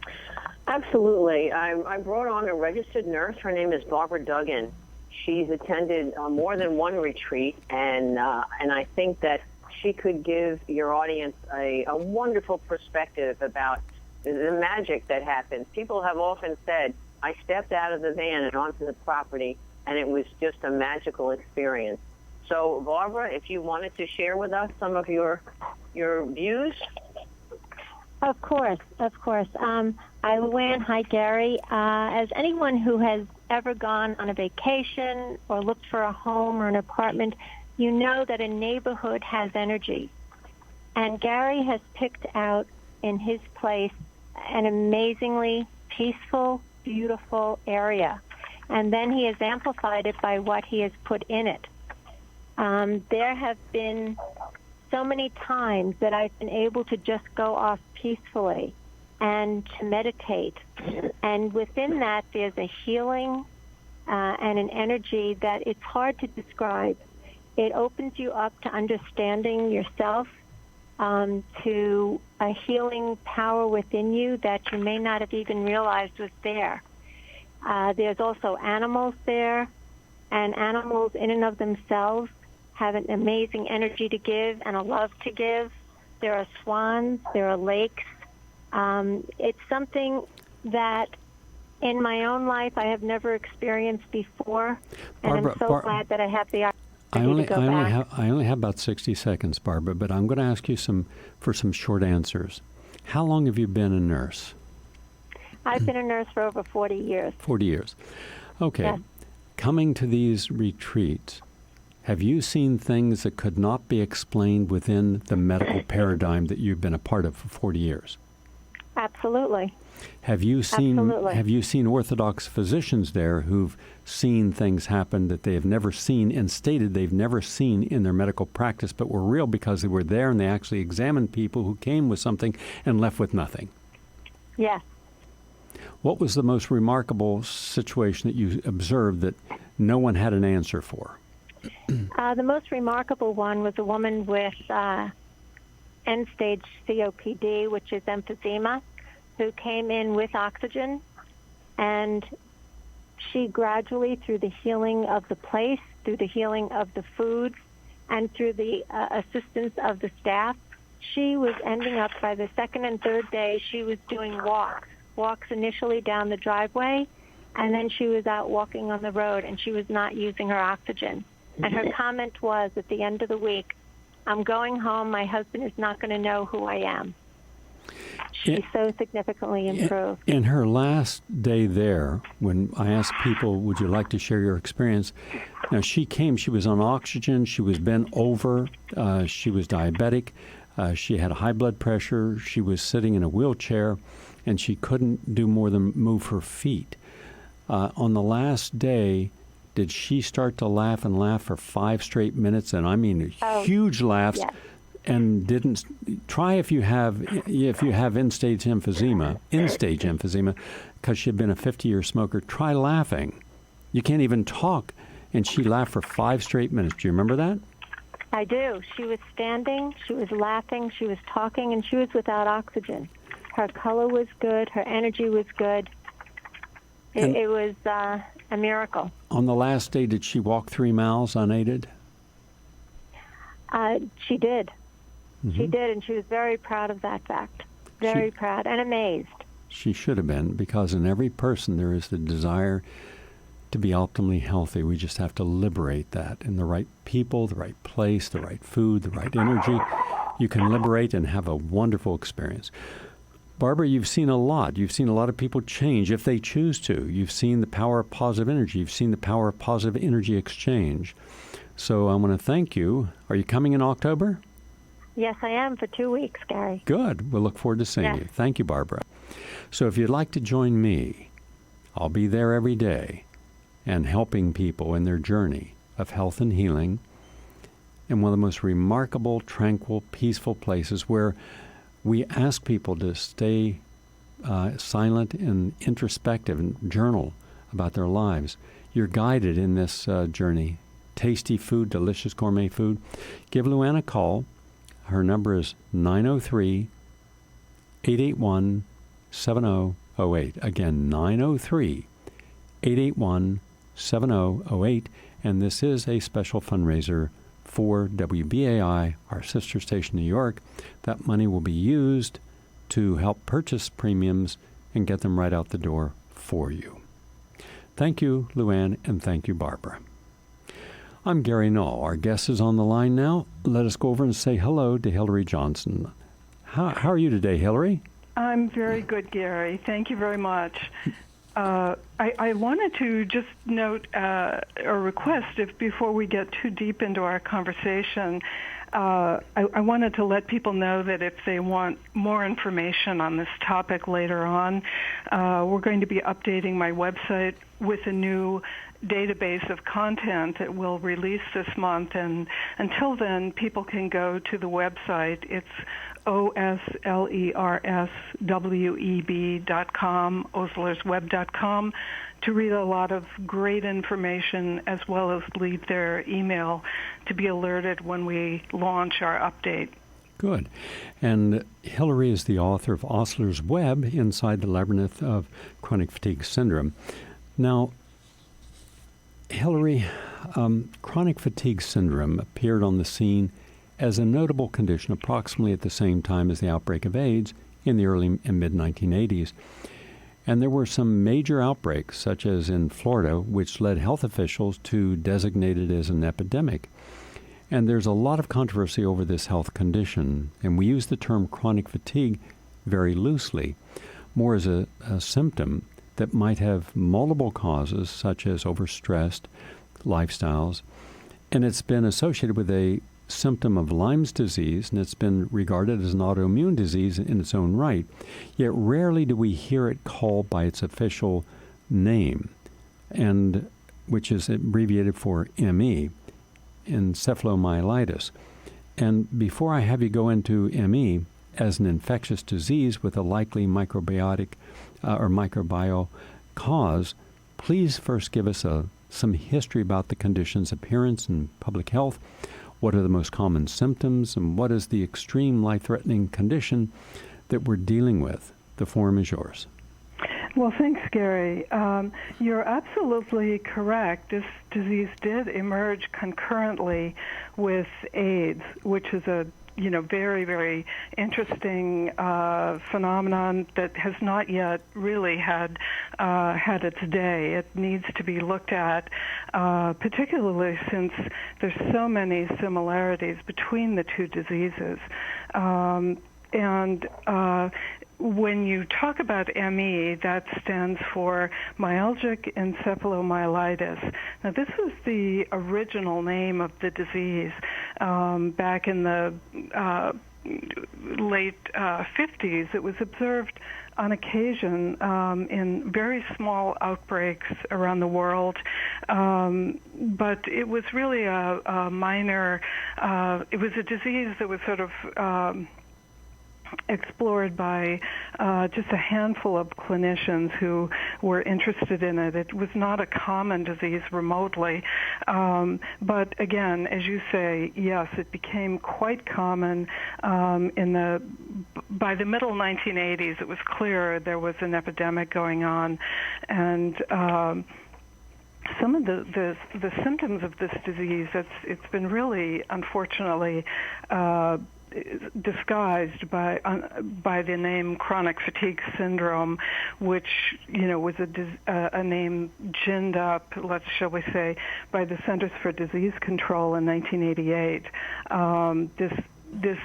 Absolutely. I brought on a registered nurse. Her name is Barbara Duggan. She's attended more than one retreat, and I think that she could give your audience a wonderful perspective about the magic that happens. People have often said, I stepped out of the van and onto the property, and it was just a magical experience. So, Barbara, if you wanted to share with us some of your views. Of course. I'm Luann. Hi, Gary. As anyone who has ever gone on a vacation or looked for a home or an apartment, you know that a neighborhood has energy. And Gary has picked out in his place an amazingly peaceful, beautiful area. And then he has amplified it by what he has put in it. There have been so many times that I've been able to just go off peacefully and to meditate. And within that, there's a healing and an energy that it's hard to describe. It opens you up to understanding yourself, to a healing power within you that you may not have even realized was there. There's also animals there, and animals in and of themselves have an amazing energy to give and a love to give. There are swans, there are lakes. It's something that in my own life I have never experienced before, and I'm so glad that I have the opportunity to go back. I only have about 60 seconds, Barbara, but I'm going to ask you for some short answers. How long have you been a nurse? I've been a nurse for over 40 years. 40 years. Okay. Yes. Coming to these retreats, have you seen things that could not be explained within the medical paradigm that you've been a part of for 40 years? Absolutely. Have you seen Orthodox physicians there who've seen things happen that they have never seen and stated they've never seen in their medical practice, but were real because they were there and they actually examined people who came with something and left with nothing? Yes. What was the most remarkable situation that you observed that no one had an answer for? The most remarkable one was a woman with end-stage COPD, which is emphysema, who came in with oxygen, and she gradually, through the healing of the place, through the healing of the foods, and through the assistance of the staff, she was ending up, by the second and third day, she was doing walks initially down the driveway, and then she was out walking on the road, and she was not using her oxygen. And her comment was, at the end of the week, I'm going home, my husband is not going to know who I am. She so significantly improved. In her last day there, when I asked people, would you like to share your experience? Now, she came, she was on oxygen, she was bent over, she was diabetic, she had high blood pressure, she was sitting in a wheelchair, and she couldn't do more than move her feet. On the last day, did she start to laugh and laugh for 5 straight minutes? And I mean, huge laughs. Yes. And didn't try if you have end-stage emphysema, because she had been a 50-year smoker. Try laughing. You can't even talk, and she laughed for 5 straight minutes. Do you remember that? I do. She was standing, she was laughing, she was talking, and she was without oxygen. Her color was good, her energy was good. It was a miracle. On the last day, did she walk 3 miles unaided? She did. Mm-hmm. She did, and she was very proud of that fact. Very proud and amazed. She should have been, because in every person there is the desire to be optimally healthy. We just have to liberate that in the right people, the right place, the right food, the right energy. You can liberate and have a wonderful experience. Barbara, you've seen a lot. You've seen a lot of people change if they choose to. You've seen the power of positive energy. You've seen the power of positive energy exchange. So I want to thank you. Are you coming in October? Yes, I am, for 2 weeks, Gary. Good. We'll look forward to seeing you. Thank you, Barbara. So if you'd like to join me, I'll be there every day and helping people in their journey of health and healing in one of the most remarkable, tranquil, peaceful places where we ask people to stay silent and introspective and journal about their lives. You're guided in this journey. Tasty food, delicious gourmet food. Give Luann a call. Her number is 903-881-7008. Again, 903-881-7008. And this is a special fundraiser for WBAI, our sister station in New York. That money will be used to help purchase premiums and get them right out the door for you. Thank you, Luann, and thank you, Barbara. I'm Gary Null. Our guest is on the line now. Let us go over and say hello to Hillary Johnson. How are you today, Hillary? I'm very good, Gary. Thank you very much. I wanted to just note or request, if before we get too deep into our conversation, I wanted to let people know that if they want more information on this topic later on, we're going to be updating my website with a new database of content that we'll release this month, and until then people can go to the website. It's oslersweb.com, oslersweb.com, to read a lot of great information, as well as leave their email to be alerted when we launch our update. Good. And Hillary is the author of Osler's Web, Inside the Labyrinth of Chronic Fatigue Syndrome. Now, Hillary, chronic fatigue syndrome appeared on the scene as a notable condition approximately at the same time as the outbreak of AIDS in the early and mid-1980s. And there were some major outbreaks, such as in Florida, which led health officials to designate it as an epidemic. And there's a lot of controversy over this health condition, and we use the term chronic fatigue very loosely, more as a symptom that might have multiple causes, such as overstressed lifestyles. And it's been associated with a symptom of Lyme's disease, and it's been regarded as an autoimmune disease in its own right. Yet rarely do we hear it called by its official name, and which is abbreviated for ME, encephalomyelitis. And before I have you go into ME, as an infectious disease with a likely microbiotic or microbial cause, please first give us some history about the condition's appearance and public health. What are the most common symptoms, and what is the extreme life-threatening condition that we're dealing with? The forum is yours. Well, thanks, Gary. You're absolutely correct. This disease did emerge concurrently with AIDS, which is a very, very interesting phenomenon that has not yet really had its day. It needs to be looked at, particularly since there's so many similarities between the two diseases. When you talk about ME, that stands for myalgic encephalomyelitis. Now, this was the original name of the disease back in the late 50s. It was observed on occasion in very small outbreaks around the world, but it was really a minor, it was a disease that was sort of explored by just a handful of clinicians who were interested in it. It was not a common disease remotely. But again, as you say, yes, it became quite common by the middle 1980s. It was clear there was an epidemic going on, and some of the symptoms of this disease, it's been really, unfortunately, disguised by the name chronic fatigue syndrome, which was a name ginned up, shall we say, by the Centers for Disease Control in 1988. This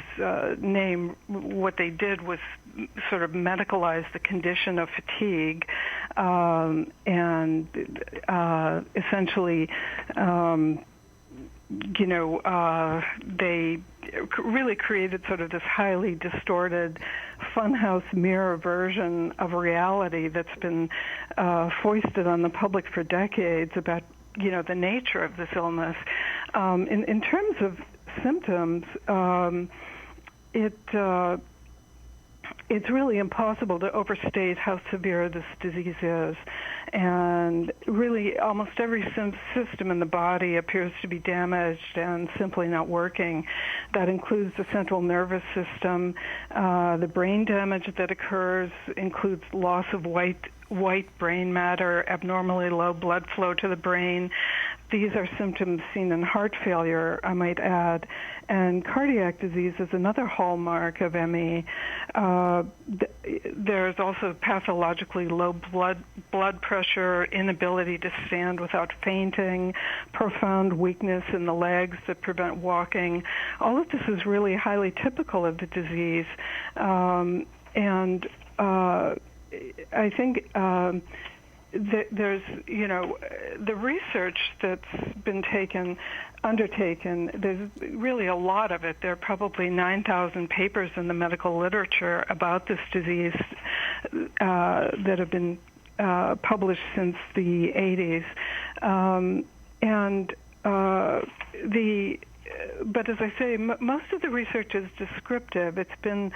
name, what they did was sort of medicalize the condition of fatigue, and essentially, they really created sort of this highly distorted funhouse mirror version of reality that's been foisted on the public for decades about, the nature of this illness. In terms of symptoms, it's really impossible to overstate how severe this disease is. And really, almost every system in the body appears to be damaged and simply not working. That includes the central nervous system. The brain damage that occurs includes loss of white brain matter, abnormally low blood flow to the brain. These are symptoms seen in heart failure, I might add. And cardiac disease is another hallmark of ME. There's also pathologically low blood pressure, inability to stand without fainting, profound weakness in the legs that prevent walking. All of this is really highly typical of the disease. I think there's, the research that's been undertaken, there's really a lot of it. There are probably 9,000 papers in the medical literature about this disease that have been published since the 80s. But as I say, most of the research is descriptive. It's been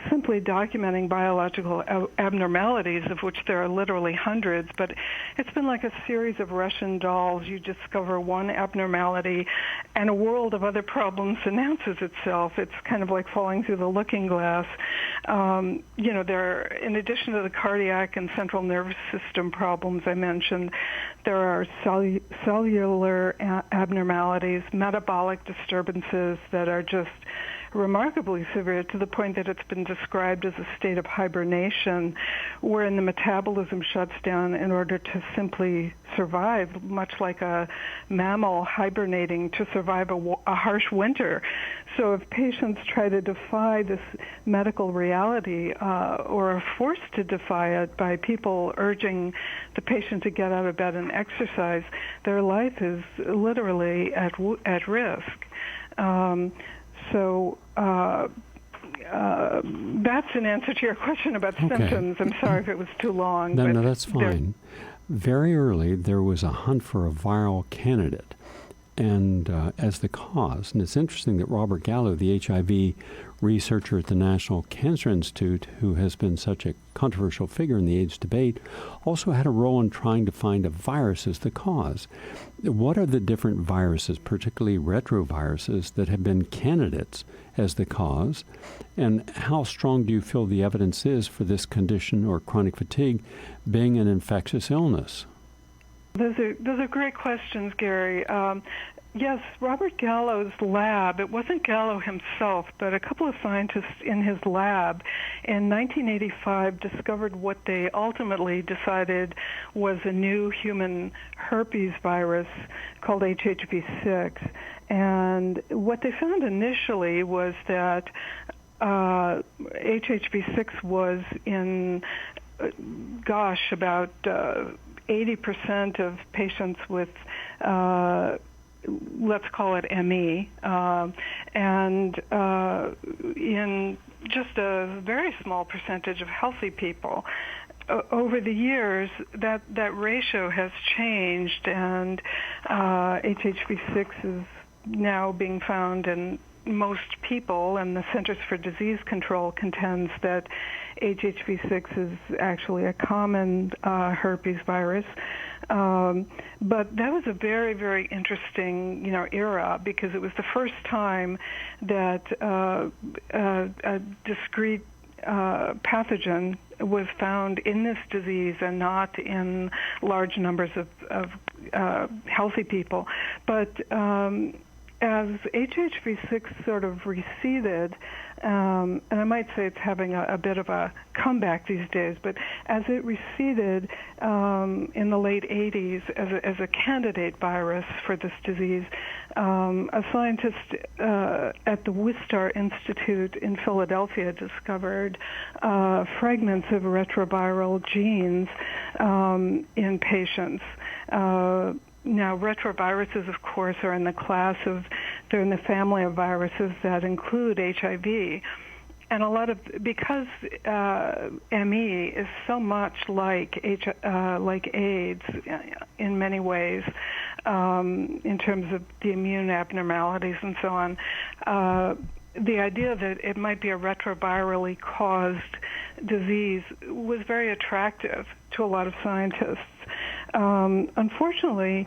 simply documenting biological abnormalities, of which there are literally hundreds, but it's been like a series of Russian dolls. You discover one abnormality, and a world of other problems announces itself. It's kind of like falling through the looking glass. In addition to the cardiac and central nervous system problems I mentioned, there are cellular abnormalities, metabolic disturbances that are just remarkably severe, to the point that it's been described as a state of hibernation, wherein the metabolism shuts down in order to simply survive, much like a mammal hibernating to survive a harsh winter. So if patients try to defy this medical reality or are forced to defy it by people urging the patient to get out of bed and exercise, their life is literally at risk. That's an answer to your question about symptoms. I'm sorry if it was too long. No, that's fine. Very early, there was a hunt for a viral candidate. and as the cause. And it's interesting that Robert Gallo, the HIV researcher at the National Cancer Institute, who has been such a controversial figure in the AIDS debate, also had a role in trying to find a virus as the cause. What are the different viruses, particularly retroviruses, that have been candidates as the cause? And how strong do you feel the evidence is for this condition, or chronic fatigue, being an infectious illness? Those are great questions, Gary. Yes, Robert Gallo's lab, it wasn't Gallo himself, but a couple of scientists in his lab in 1985 discovered what they ultimately decided was a new human herpes virus called HHV6. And what they found initially was that HHV6 was in, about 80% of patients with let's call it ME, and in just a very small percentage of healthy people. Over the years, that ratio has changed, and HHV6 is now being found in most people, and the Centers for Disease Control contends that HHV6 is actually a common herpes virus. But that was a very, very interesting, era, because it was the first time that a discrete pathogen was found in this disease and not in large numbers of healthy people. But as HHV6 sort of receded, and I might say it's having a bit of a comeback these days, but as it receded in the late 80s as a candidate virus for this disease, a scientist at the Wistar Institute in Philadelphia discovered fragments of retroviral genes in patients. Now, retroviruses, of course, are in the family of viruses that include HIV. And because ME is so much like AIDS in many ways, in terms of the immune abnormalities and so on, the idea that it might be a retrovirally caused disease was very attractive to a lot of scientists. Unfortunately,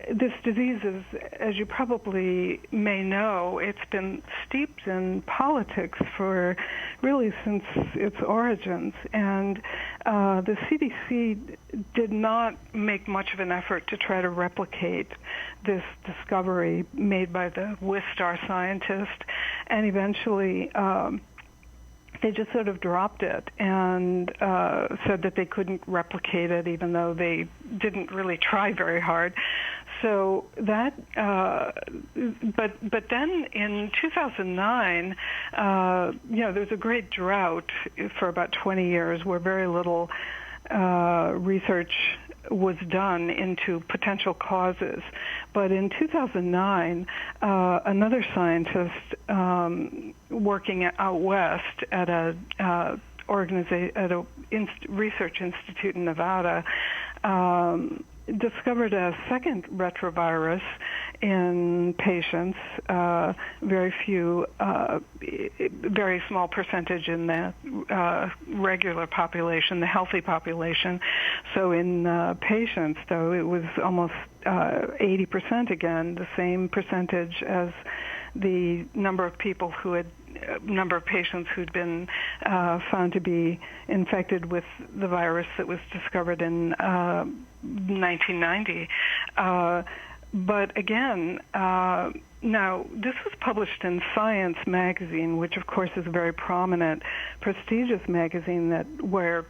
this disease is, as you probably may know, it's been steeped in politics for really since its origins. And the CDC did not make much of an effort to try to replicate this discovery made by the Wistar scientist. And eventually, they just sort of dropped it and said that they couldn't replicate it, even though they didn't really try very hard. So that, but then in 2009, there was a great drought for about 20 years where very little research was done into potential causes. But in 2009, another scientist working out west at a research institute in Nevada discovered a second retrovirus in patients, very small percentage in the regular population, the healthy population. So in patients, though, it was almost 80% again, the same percentage as the number of patients who'd been found to be infected with the virus that was discovered in 1990. But again, now this was published in Science magazine, which of course is a very prominent, prestigious magazine where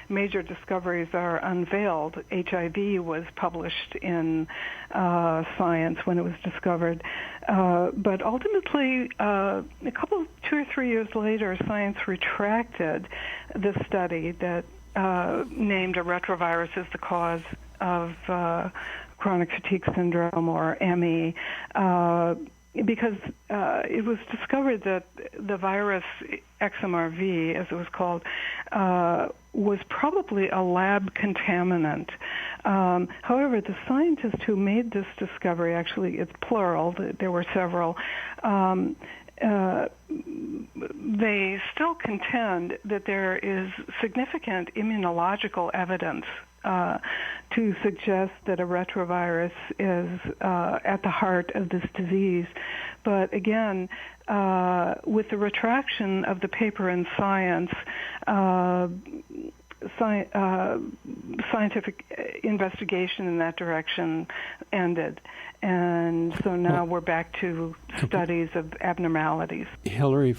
major discoveries are unveiled. HIV was published in Science when it was discovered. But ultimately, 2 or 3 years later, Science retracted the study that named a retrovirus as the cause of chronic fatigue syndrome, or ME, because it was discovered that the virus XMRV, as it was called, was probably a lab contaminant However, the scientists who made this discovery, actually it's plural, there were several, they still contend that there is significant immunological evidence to suggest that a retrovirus is at the heart of this disease. But again, with the retraction of the paper in Science, scientific investigation in that direction ended. And so now we're back to studies of abnormalities. Hillary,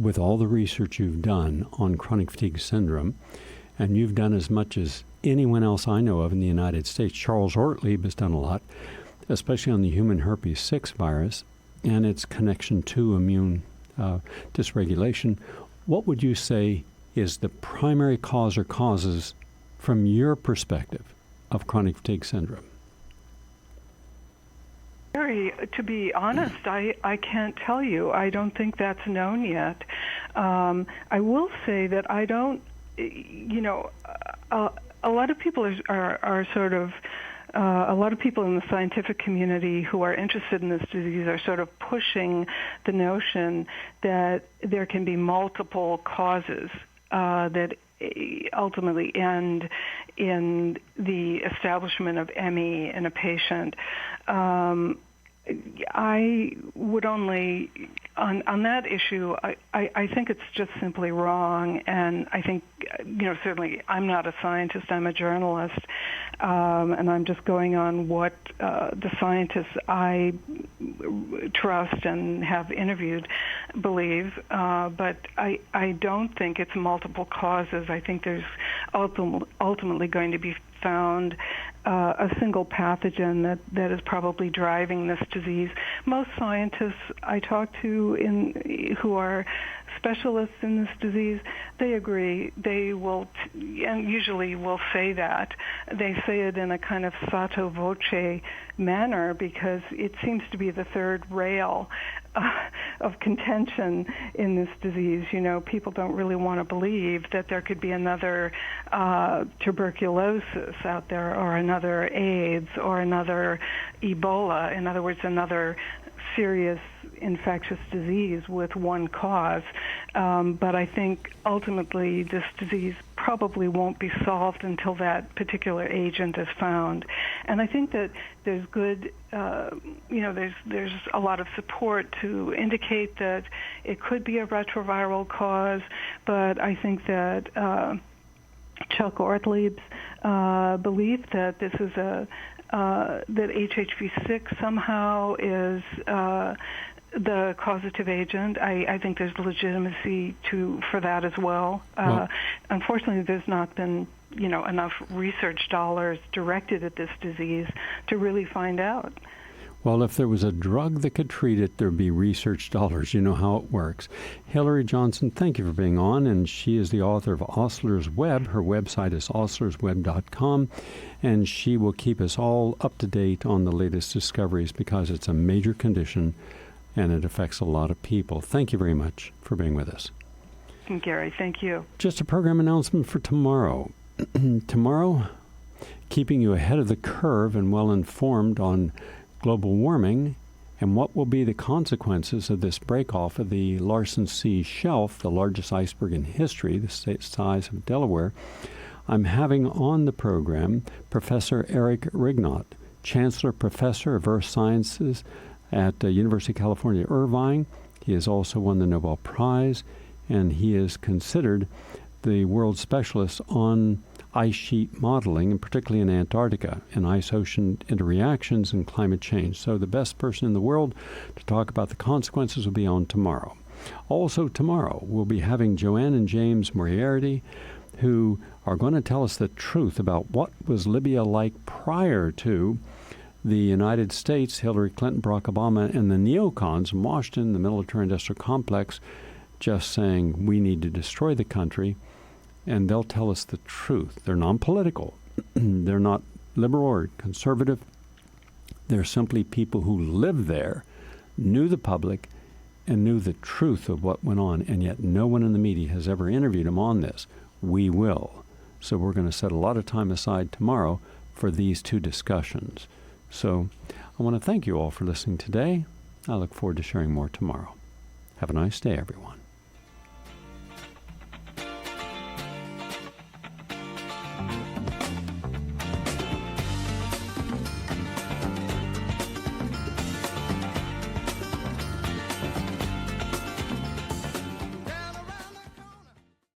with all the research you've done on chronic fatigue syndrome, and you've done as much as anyone else I know of in the United States, Charles Ortlieb has done a lot, especially on the human herpes 6 virus and its connection to immune dysregulation. What would you say is the primary cause or causes, from your perspective, of chronic fatigue syndrome? To be honest, I can't tell you. I don't think that's known yet. I will say that I don't, a lot of people are sort of, a lot of people in the scientific community who are interested in this disease are sort of pushing the notion that there can be multiple causes that ultimately end in the establishment of ME in a patient. I would only, on that issue, I think it's just simply wrong, and I think, certainly I'm not a scientist, I'm a journalist, and I'm just going on what the scientists I trust and have interviewed believe, but I don't think it's multiple causes. I think there's ultimately going to be found a single pathogen that is probably driving this disease. Most scientists I talk to who are specialists in this disease, they agree. They will, and usually will say that. They say it in a kind of sotto voce manner because it seems to be the third rail of contention in this disease. People don't really want to believe that there could be another tuberculosis out there, or another AIDS, or another Ebola. In other words, another serious infectious disease with one cause. But I think ultimately this disease probably won't be solved until that particular agent is found. And I think that there's good, there's a lot of support to indicate that it could be a retroviral cause, but I think that Chuck Ortlieb's belief that this is that HHV6 somehow is the causative agent. I think there's legitimacy for that as well. Unfortunately, there's not been enough research dollars directed at this disease to really find out. Well, if there was a drug that could treat it, there'd be research dollars. You know how it works. Hillary Johnson, thank you for being on, and she is the author of Osler's Web. Her website is oslersweb.com, and she will keep us all up to date on the latest discoveries because it's a major condition and it affects a lot of people. Thank you very much for being with us. Gary, thank you. Just a program announcement for tomorrow. Tomorrow, keeping you ahead of the curve and well-informed on global warming and what will be the consequences of this break-off of the Larsen C shelf, the largest iceberg in history, the size of Delaware. I'm having on the program Professor Eric Rignot, Chancellor Professor of Earth Sciences at University of California, Irvine. He has also won the Nobel Prize, and he is considered the world specialist on ice sheet modeling, and particularly in Antarctica, and ice-ocean interreactions and climate change. So the best person in the world to talk about the consequences will be on tomorrow. Also tomorrow, we'll be having Joanne and James Moriarty, who are going to tell us the truth about what was Libya like prior to the United States, Hillary Clinton, Barack Obama, and the neocons in Washington, the military-industrial complex, just saying we need to destroy the country, and they'll tell us the truth. They're non-political. They're not liberal or conservative. They're simply people who lived there, knew the public, and knew the truth of what went on, and yet no one in the media has ever interviewed them on this. We will. So we're going to set a lot of time aside tomorrow for these two discussions. So I want to thank you all for listening today. I look forward to sharing more tomorrow. Have a nice day, everyone.